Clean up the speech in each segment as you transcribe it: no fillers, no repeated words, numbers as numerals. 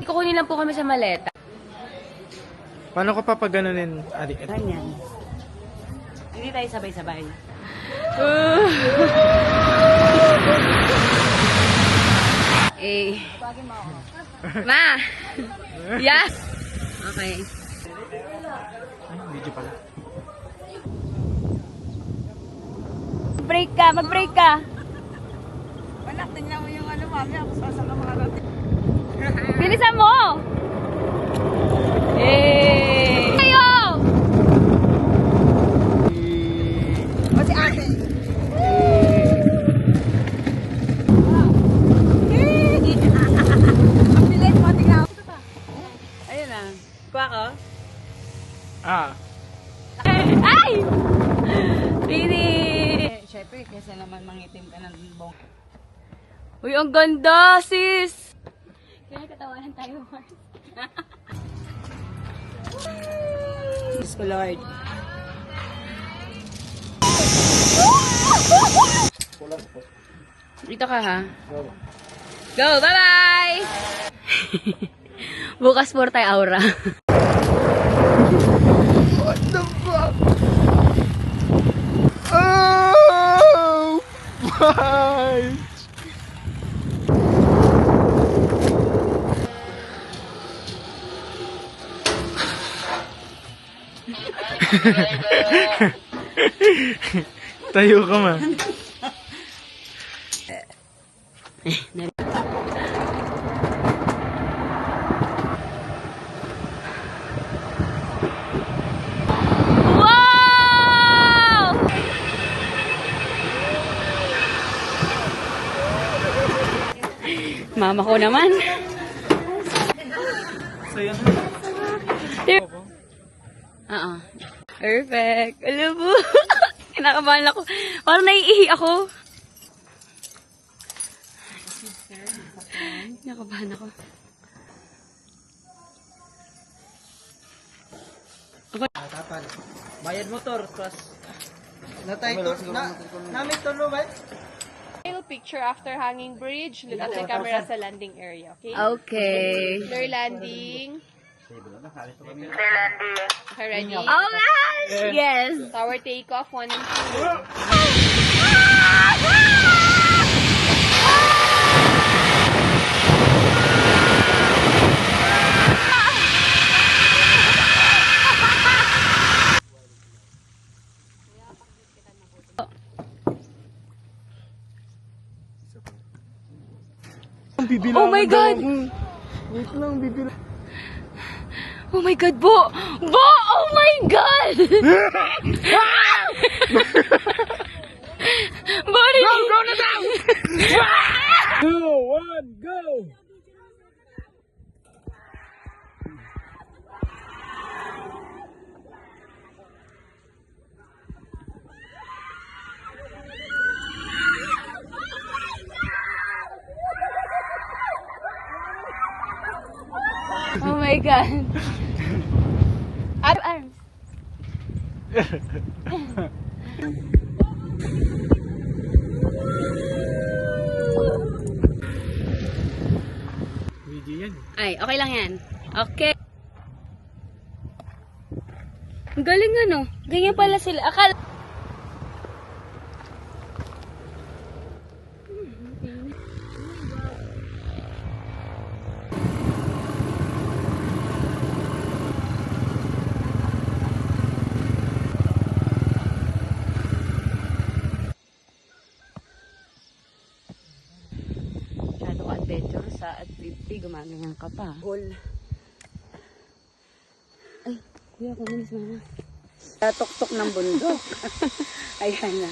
Kukunin lang po kami sa maleta. Paano ko papaganunin, Adik? Ganyan. Hindi tayo sabay-sabay. Eh. Ma! Yes! Okay. Ay, video pala. Break ka! Mag-break ka! Wala, tingnan mo yung ano, mami. Ako sasaka mga natin. Bilisan mo! Eh! Ayo! O si ate. Ang bilis mo, tingnan ako. Ayun na. Kuha ko. Ah. Ay! Pini! Siyempre, kesa naman mangitim ka ng bong. Uy, ang ganda, sis! Kaya katawanan tayo, Mars. Diyos ko, Lord. Dito ka, ha? Go! Bye-bye! Bukas for tayo, Aura. What the fuck? Oh! Bye! Tayo ka man. Wow! Mama ko naman. So yan. Oo. Perfect. Alam mo. Kinakabahan ako. Parang naiihi ako. Kinakabahan ako. Tatal. Bayad motor plus natay to namin tulo ba? Picture after hanging bridge. Look at the camera sa landing area, okay? Okay. Clear landing. Okay, ready? Oh gosh! Yes. Tower takeoff, 1 and 2. Oh my God! Wait lang, bibilang. Oh my God, Bo! Bo! Oh my God! Buddy! Go na daw! 2, 1, go! Oh my God! Arms! Video yan. Ay, okay lang yan. Okay. Ang galing ano. Ganyan pala sila. Akala... Masyado ka adventure sa at 50, gumaganyan ka pa. All. Ay, kuya, kumalis mama. Tok-tok ng bundok. Ayan na.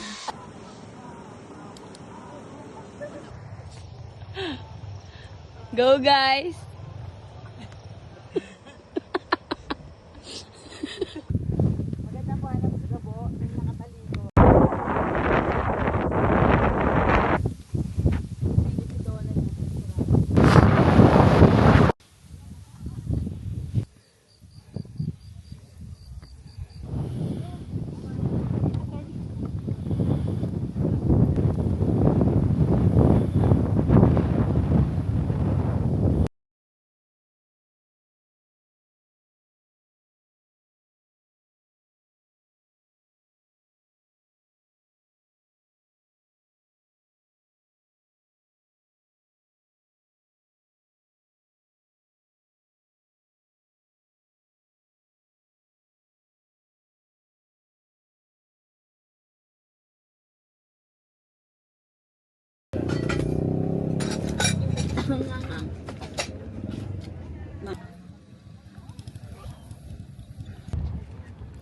Go guys!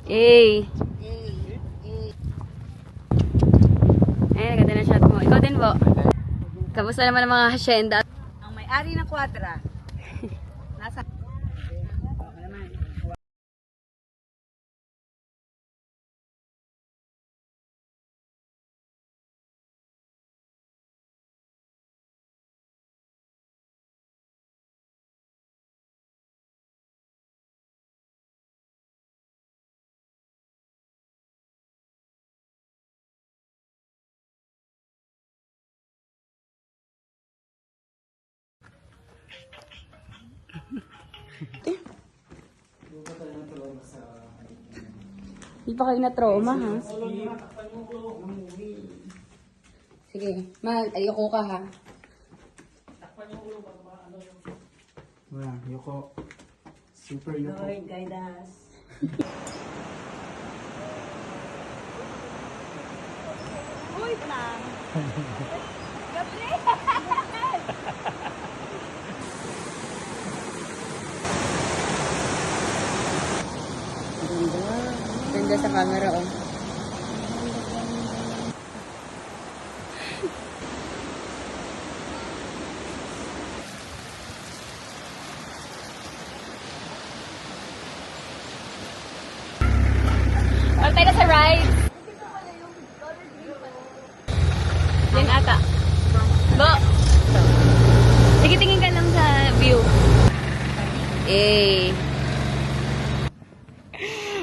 Ay. Ayun, ganda na shot mo. Ikaw din po. Kamusta naman ang mga hacienda? Ang may-ari ng kwadra. Nasa... Hindi pa kayo na-trauma, ha? Sige, mahal, ayoko ka, ha? Wala, Yoko. Super Yoko. guide us. Uy, lang. Ganda sa camera, oh. Or tayo sa ride. Yan ata. Bo! Sige, tingin ka lang sa view. Eh.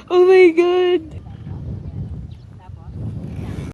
Oh my God!